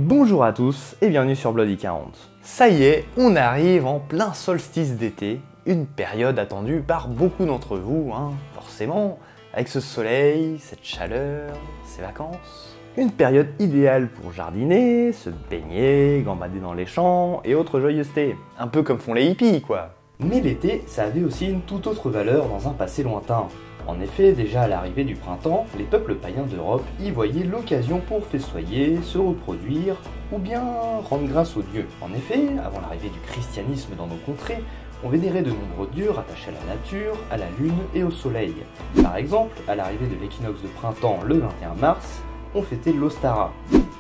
Bonjour à tous et bienvenue sur Bloody 40. Ça y est, on arrive en plein solstice d'été, une période attendue par beaucoup d'entre vous, forcément, avec ce soleil, cette chaleur, ces vacances. Une période idéale pour jardiner, se baigner, gambader dans les champs et autres joyeusetés. Un peu comme font les hippies, quoi. Mais l'été, ça avait aussi une toute autre valeur dans un passé lointain. En effet, déjà à l'arrivée du printemps, les peuples païens d'Europe y voyaient l'occasion pour festoyer, se reproduire, ou bien rendre grâce aux dieux. En effet, avant l'arrivée du christianisme dans nos contrées, on vénérait de nombreux dieux rattachés à la nature, à la lune et au soleil. Par exemple, à l'arrivée de l'équinoxe de printemps le 21 mars, on fêtait l'Ostara.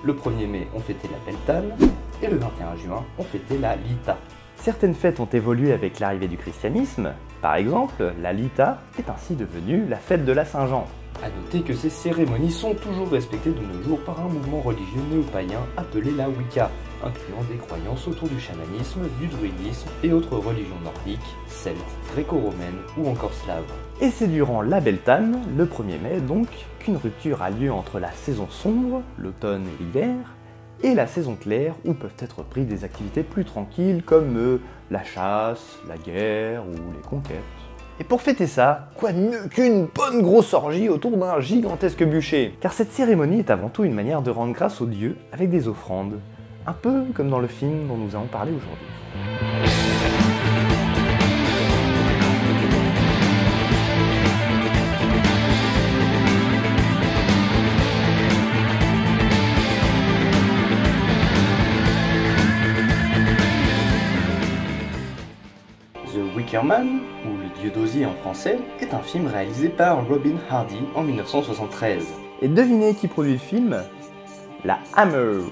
Le 1er mai, on fêtait la Beltane, et le 21 juin, on fêtait la Lita. Certaines fêtes ont évolué avec l'arrivée du christianisme. Par exemple, la Lita est ainsi devenue la fête de la Saint-Jean. A noter que ces cérémonies sont toujours respectées de nos jours par un mouvement religieux néo-païen appelé la Wicca, incluant des croyances autour du chamanisme, du druidisme et autres religions nordiques, celtes, gréco-romaines ou encore slaves. Et c'est durant la Beltane, le 1er mai donc, qu'une rupture a lieu entre la saison sombre, l'automne et l'hiver, et la saison claire où peuvent être prises des activités plus tranquilles comme la chasse, la guerre ou les conquêtes. Et pour fêter ça, quoi de mieux qu'une bonne grosse orgie autour d'un gigantesque bûcher? Car cette cérémonie est avant tout une manière de rendre grâce aux dieux avec des offrandes, un peu comme dans le film dont nous allons parler aujourd'hui. The Wicker Man, ou Le Dieu d'Osier en français, est un film réalisé par Robin Hardy en 1973. Et devinez qui produit le film? La Hammer.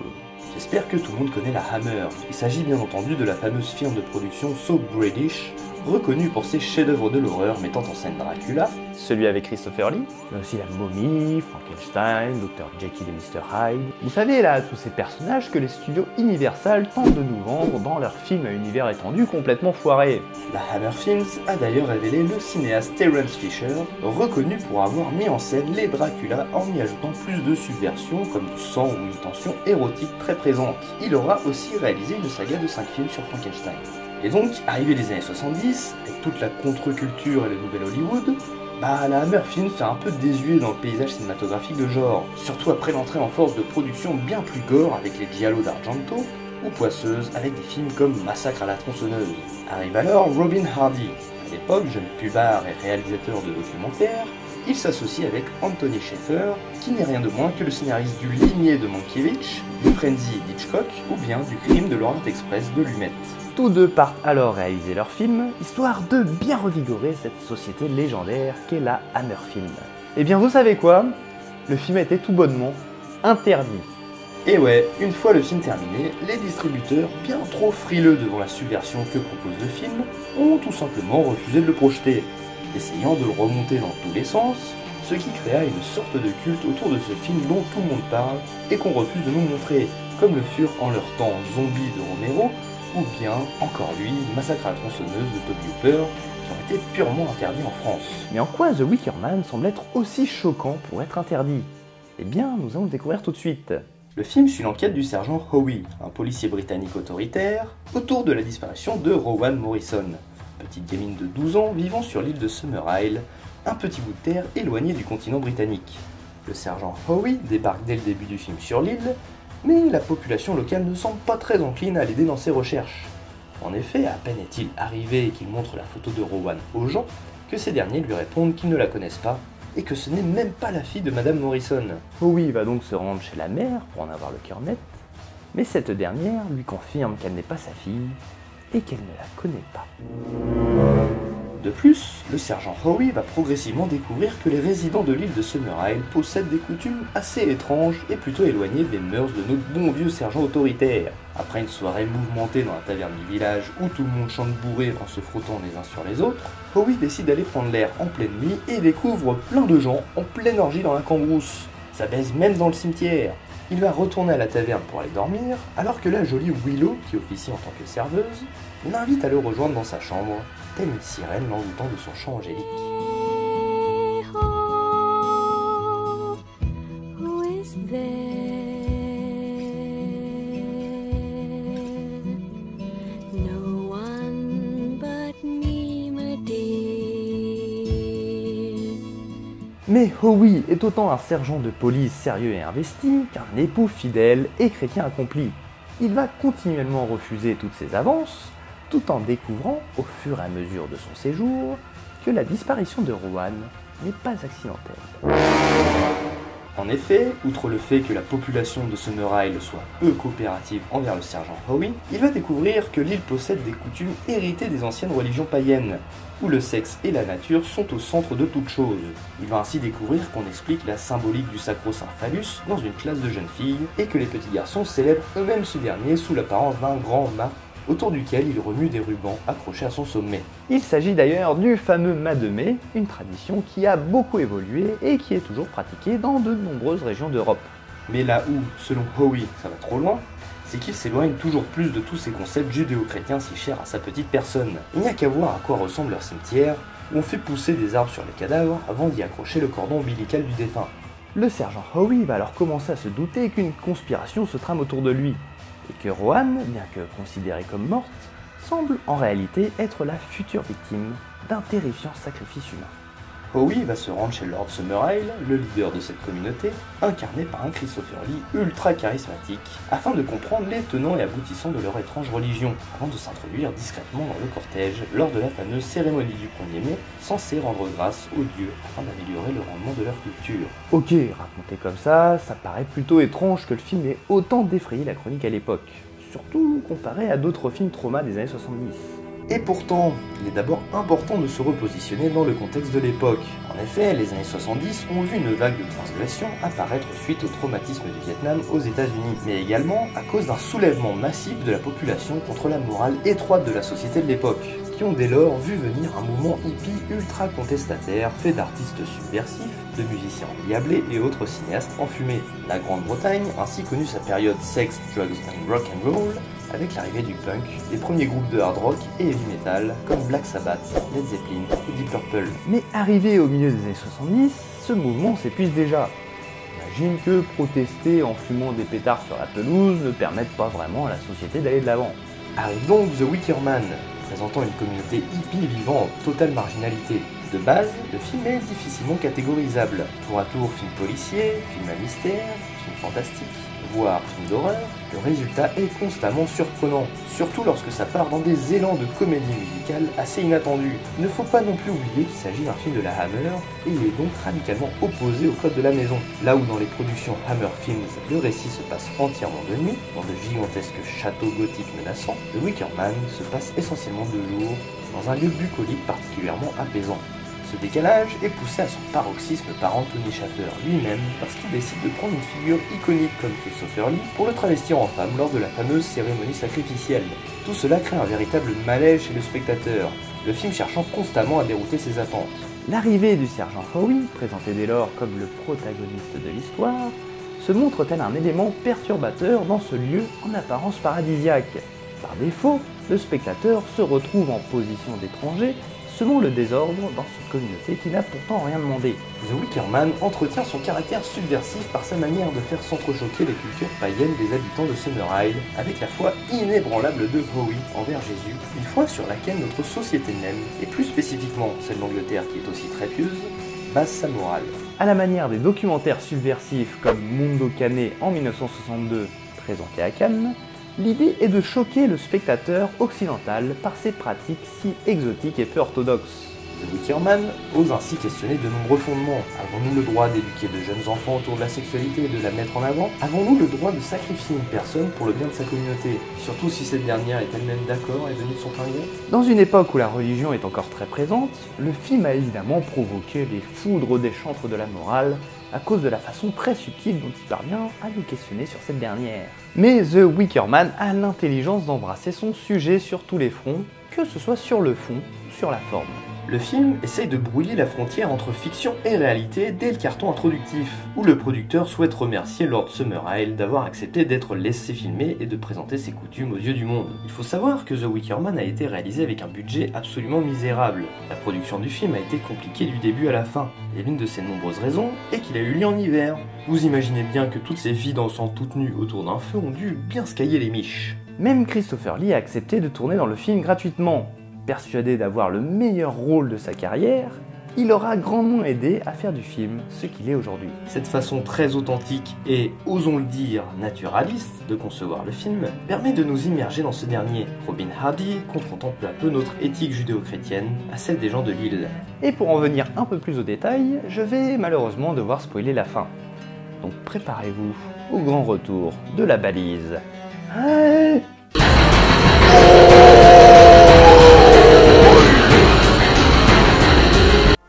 J'espère que tout le monde connaît la Hammer. Il s'agit bien entendu de la fameuse firme de production So British, reconnue pour ses chefs-d'œuvre de l'horreur mettant en scène Dracula, celui avec Christopher Lee, mais aussi la momie, Frankenstein, Dr. Jekyll et Mr. Hyde. Vous savez là, tous ces personnages que les studios Universal tentent de nous vendre dans leurs films à univers étendu complètement foirés. La Hammer Films a d'ailleurs révélé le cinéaste Terence Fisher, reconnu pour avoir mis en scène les Dracula en y ajoutant plus de subversions comme du sang ou une tension érotique très présente. Il aura aussi réalisé une saga de 5 films sur Frankenstein. Et donc, arrivé les années 70, avec toute la contre-culture et le nouvel Hollywood, la Hammer Films fait un peu désuet dans le paysage cinématographique de genre, surtout après l'entrée en force de production bien plus gore avec les Giallo d'Argento, ou Poisseuse avec des films comme Massacre à la tronçonneuse. Arrive alors Robin Hardy. À l'époque, jeune pubard et réalisateur de documentaires, il s'associe avec Anthony Shaffer, qui n'est rien de moins que le scénariste du Ligné de Mankiewicz, du Frenzy d'Hitchcock ou bien du Crime de l'Orient Express de Lumet. Tous deux partent alors réaliser leur film, histoire de bien revigorer cette société légendaire qu'est la Hammer Film. Et bien vous savez quoi? Le film a été tout bonnement interdit. Et ouais, une fois le film terminé, les distributeurs, bien trop frileux devant la subversion que propose le film, ont tout simplement refusé de le projeter, essayant de le remonter dans tous les sens, ce qui créa une sorte de culte autour de ce film dont tout le monde parle et qu'on refuse de nous montrer, comme le furent en leur temps Zombie de Romero, ou bien, encore lui, Massacre à la tronçonneuse de Tobe Hooper, qui ont été purement interdits en France. Mais en quoi The Wicker Man semble être aussi choquant pour être interdit? Eh bien, nous allons le découvrir tout de suite. Le film suit l'enquête du sergent Howie, un policier britannique autoritaire, autour de la disparition de Rowan Morrison, petite gamine de 12 ans vivant sur l'île de Summer Isle, un petit bout de terre éloigné du continent britannique. Le sergent Howie débarque dès le début du film sur l'île, mais la population locale ne semble pas très encline à l'aider dans ses recherches. En effet, à peine est-il arrivé et qu'il montre la photo de Rowan aux gens, que ces derniers lui répondent qu'ils ne la connaissent pas, et que ce n'est même pas la fille de Madame Morrison. Howie va donc se rendre chez la mère pour en avoir le cœur net, mais cette dernière lui confirme qu'elle n'est pas sa fille, et qu'elle ne la connaît pas. De plus, le sergent Howie va progressivement découvrir que les résidents de l'île de Summer Isle possèdent des coutumes assez étranges et plutôt éloignées des mœurs de notre bon vieux sergent autoritaire. Après une soirée mouvementée dans la taverne du village où tout le monde chante bourré en se frottant les uns sur les autres, Howie décide d'aller prendre l'air en pleine nuit et découvre plein de gens en pleine orgie dans la cambrousse. Ça baise même dans le cimetière. Il va retourner à la taverne pour aller dormir, alors que la jolie Willow, qui officie en tant que serveuse, l'invite à le rejoindre dans sa chambre, telle une sirène l'envoûtant de son chant angélique. Who is there? Mais Howie est autant un sergent de police sérieux et investi qu'un époux fidèle et chrétien accompli. Il va continuellement refuser toutes ses avances, tout en découvrant, au fur et à mesure de son séjour, que la disparition de Rowan n'est pas accidentelle. En effet, outre le fait que la population de Summer Isle soit peu coopérative envers le sergent Howie, il va découvrir que l'île possède des coutumes héritées des anciennes religions païennes, où le sexe et la nature sont au centre de toute chose. Il va ainsi découvrir qu'on explique la symbolique du sacro-saint phallus dans une classe de jeunes filles, et que les petits garçons célèbrent eux-mêmes ce dernier sous l'apparence d'un grand mât, autour duquel il remue des rubans accrochés à son sommet. Il s'agit d'ailleurs du fameux mât de mai, une tradition qui a beaucoup évolué et qui est toujours pratiquée dans de nombreuses régions d'Europe. Mais là où, selon Howie, ça va trop loin, c'est qu'il s'éloigne toujours plus de tous ces concepts judéo-chrétiens si chers à sa petite personne. Il n'y a qu'à voir à quoi ressemble leur cimetière, où on fait pousser des arbres sur les cadavres avant d'y accrocher le cordon ombilical du défunt. Le sergent Howie va alors commencer à se douter qu'une conspiration se trame autour de lui, et que Rowan, bien que considérée comme morte, semble en réalité être la future victime d'un terrifiant sacrifice humain. Howie va se rendre chez Lord Summerisle, le leader de cette communauté, incarné par un Christopher Lee ultra charismatique, afin de comprendre les tenants et aboutissants de leur étrange religion, avant de s'introduire discrètement dans le cortège lors de la fameuse cérémonie du 1er mai, censée rendre grâce aux dieux afin d'améliorer le rendement de leur culture. Ok, raconté comme ça paraît plutôt étrange que le film ait autant défrayé la chronique à l'époque, surtout comparé à d'autres films trauma des années 70. Et pourtant, il est d'abord important de se repositionner dans le contexte de l'époque. En effet, les années 70 ont vu une vague de transgressions apparaître suite au traumatisme du Vietnam aux États-Unis, mais également à cause d'un soulèvement massif de la population contre la morale étroite de la société de l'époque, qui ont dès lors vu venir un mouvement hippie ultra contestataire fait d'artistes subversifs, de musiciens endiablés et autres cinéastes enfumés. La Grande-Bretagne ainsi connu sa période sex, drugs and rock and roll, avec l'arrivée du punk, des premiers groupes de hard rock et heavy metal comme Black Sabbath, Led Zeppelin ou Deep Purple. Mais arrivé au milieu des années 70, ce mouvement s'épuise déjà. Imagine que protester en fumant des pétards sur la pelouse ne permette pas vraiment à la société d'aller de l'avant. Arrive donc The Wicker Man, présentant une communauté hippie vivant en totale marginalité. De base, le film est difficilement catégorisable. Tour à tour film policier, film à mystère, film fantastique, voire film d'horreur, le résultat est constamment surprenant, surtout lorsque ça part dans des élans de comédie musicale assez inattendus. Il ne faut pas non plus oublier qu'il s'agit d'un film de la Hammer, et il est donc radicalement opposé au code de la maison. Là où dans les productions Hammer Films, le récit se passe entièrement de nuit, dans de gigantesques châteaux gothiques menaçants, The Wicker Man se passe essentiellement de jour, dans un lieu bucolique particulièrement apaisant. Ce décalage est poussé à son paroxysme par Anthony Shaffer lui-même parce qu'il décide de prendre une figure iconique comme Christopher Lee pour le travestir en femme lors de la fameuse cérémonie sacrificielle. Tout cela crée un véritable malaise chez le spectateur, le film cherchant constamment à dérouter ses attentes. L'arrivée du sergent Howie, présenté dès lors comme le protagoniste de l'histoire, se montre tel un élément perturbateur dans ce lieu en apparence paradisiaque. Par défaut, le spectateur se retrouve en position d'étranger, semant le désordre dans cette communauté qui n'a pourtant rien demandé. The Wicker Man entretient son caractère subversif par sa manière de faire s'entrechoquer les cultures païennes des habitants de Summer Isle, avec la foi inébranlable de Howie envers Jésus, une foi sur laquelle notre société même, et plus spécifiquement celle d'Angleterre qui est aussi très pieuse, base sa morale. À la manière des documentaires subversifs comme Mondo Cane en 1962, présenté à Cannes, l'idée est de choquer le spectateur occidental par ses pratiques si exotiques et peu orthodoxes. The Wicker Man ose ainsi questionner de nombreux fondements. Avons-nous le droit d'éduquer de jeunes enfants autour de la sexualité et de la mettre en avant? Avons-nous le droit de sacrifier une personne pour le bien de sa communauté? Surtout si cette dernière est elle-même d'accord et venue de son plein gré? Dans une époque où la religion est encore très présente, le film a évidemment provoqué les foudres des chantres de la morale à cause de la façon très subtile dont il parvient à nous questionner sur cette dernière. Mais The Wicker Man a l'intelligence d'embrasser son sujet sur tous les fronts, que ce soit sur le fond ou sur la forme. Le film essaye de brouiller la frontière entre fiction et réalité dès le carton introductif, où le producteur souhaite remercier Lord Summerisle d'avoir accepté d'être laissé filmer et de présenter ses coutumes aux yeux du monde. Il faut savoir que The Wicker Man a été réalisé avec un budget absolument misérable. La production du film a été compliquée du début à la fin, et l'une de ses nombreuses raisons est qu'il a eu lieu en hiver. Vous imaginez bien que toutes ces filles dansant toutes nues autour d'un feu ont dû bien scailler les miches. Même Christopher Lee a accepté de tourner dans le film gratuitement. Persuadé d'avoir le meilleur rôle de sa carrière, il aura grandement aidé à faire du film ce qu'il est aujourd'hui. Cette façon très authentique et, osons le dire, naturaliste de concevoir le film permet de nous immerger dans ce dernier, Robin Hardy confrontant peu à peu notre éthique judéo-chrétienne à celle des gens de l'île. Et pour en venir un peu plus au détail, je vais malheureusement devoir spoiler la fin. Donc préparez-vous au grand retour de la balise. Ouais.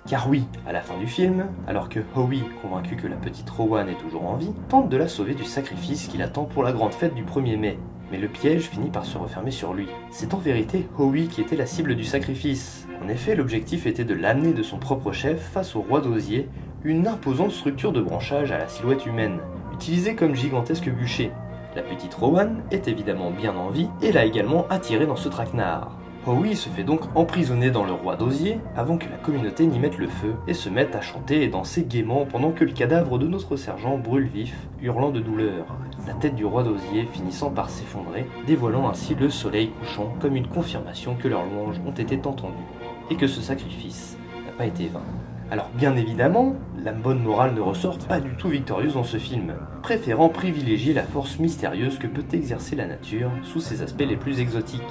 Car oui, à la fin du film, alors que Howie, convaincu que la petite Rowan est toujours en vie, tente de la sauver du sacrifice qui l'attend pour la grande fête du 1er mai. Mais le piège finit par se refermer sur lui. C'est en vérité Howie qui était la cible du sacrifice. En effet, l'objectif était de l'amener de son propre chef face au roi d'osier, une imposante structure de branchage à la silhouette humaine, utilisée comme gigantesque bûcher. La petite Rowan est évidemment bien en vie et l'a également attiré dans ce traquenard. Howie se fait donc emprisonner dans le roi d'osier avant que la communauté n'y mette le feu et se mette à chanter et danser gaiement pendant que le cadavre de notre sergent brûle vif, hurlant de douleur, la tête du roi d'osier finissant par s'effondrer, dévoilant ainsi le soleil couchant comme une confirmation que leurs louanges ont été entendues et que ce sacrifice n'a pas été vain. Alors bien évidemment, la bonne morale ne ressort pas du tout victorieuse dans ce film, préférant privilégier la force mystérieuse que peut exercer la nature sous ses aspects les plus exotiques.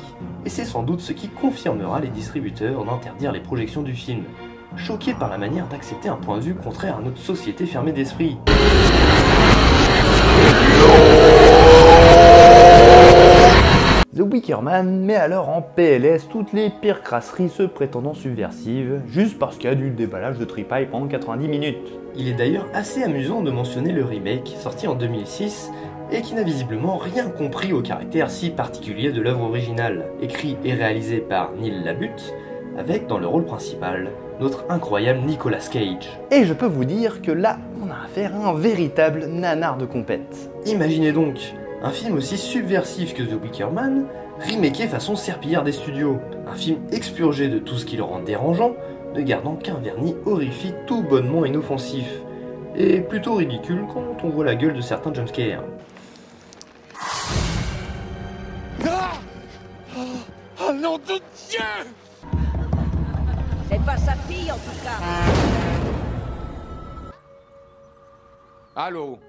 Et c'est sans doute ce qui confirmera les distributeurs d'interdire les projections du film, choqués par la manière d'accepter un point de vue contraire à notre société fermée d'esprit. The Wicker Man met alors en PLS toutes les pires crasseries se prétendant subversives, juste parce qu'il y a du déballage de tripaille pendant 90 minutes. Il est d'ailleurs assez amusant de mentionner le remake, sorti en 2006, et qui n'a visiblement rien compris au caractère si particulier de l'œuvre originale, écrit et réalisé par Neil LaBute, avec dans le rôle principal, notre incroyable Nicolas Cage. Et je peux vous dire que là, on a affaire à un véritable nanar de compète. Imaginez donc, un film aussi subversif que The Wicker Man, remaké façon serpillière des studios. Un film expurgé de tout ce qui le rend dérangeant, ne gardant qu'un vernis horrifique tout bonnement inoffensif. Et plutôt ridicule quand on voit la gueule de certains jumpscares. Oh nom de Dieu! C'est pas sa fille en tout cas. Allô?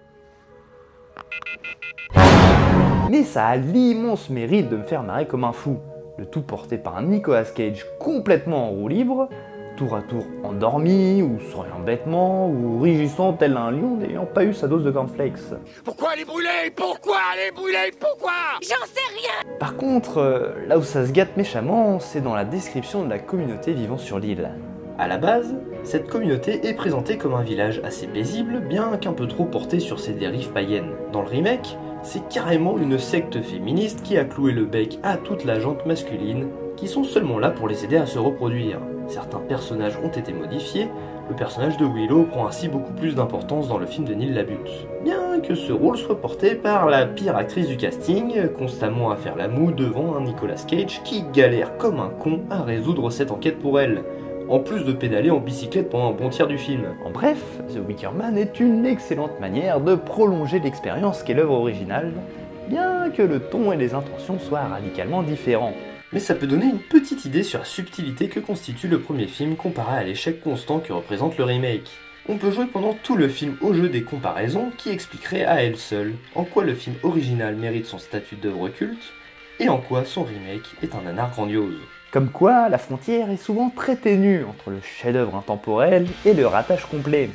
Mais ça a l'immense mérite de me faire marrer comme un fou. Le tout porté par un Nicolas Cage complètement en roue libre, tour à tour endormi, ou souriant bêtement, ou rugissant tel un lion n'ayant pas eu sa dose de cornflakes. Pourquoi aller brûler? Pourquoi aller brûler? Pourquoi? J'en sais rien. Par contre, là où ça se gâte méchamment, c'est dans la description de la communauté vivant sur l'île. À la base, cette communauté est présentée comme un village assez paisible, bien qu'un peu trop porté sur ses dérives païennes. Dans le remake, c'est carrément une secte féministe qui a cloué le bec à toute la gente masculine, qui sont seulement là pour les aider à se reproduire. Certains personnages ont été modifiés, le personnage de Willow prend ainsi beaucoup plus d'importance dans le film de Neil LaBute. Bien que ce rôle soit porté par la pire actrice du casting, constamment à faire la moue devant un Nicolas Cage qui galère comme un con à résoudre cette enquête pour elle, en plus de pédaler en bicyclette pendant un bon tiers du film. En bref, The Wicker Man est une excellente manière de prolonger l'expérience qu'est l'œuvre originale, bien que le ton et les intentions soient radicalement différents. Mais ça peut donner une petite idée sur la subtilité que constitue le premier film comparé à l'échec constant que représente le remake. On peut jouer pendant tout le film au jeu des comparaisons qui expliqueraient à elles seules en quoi le film original mérite son statut d'œuvre culte et en quoi son remake est un nanar grandiose. Comme quoi, la frontière est souvent très ténue entre le chef-d'œuvre intemporel et le ratage complet.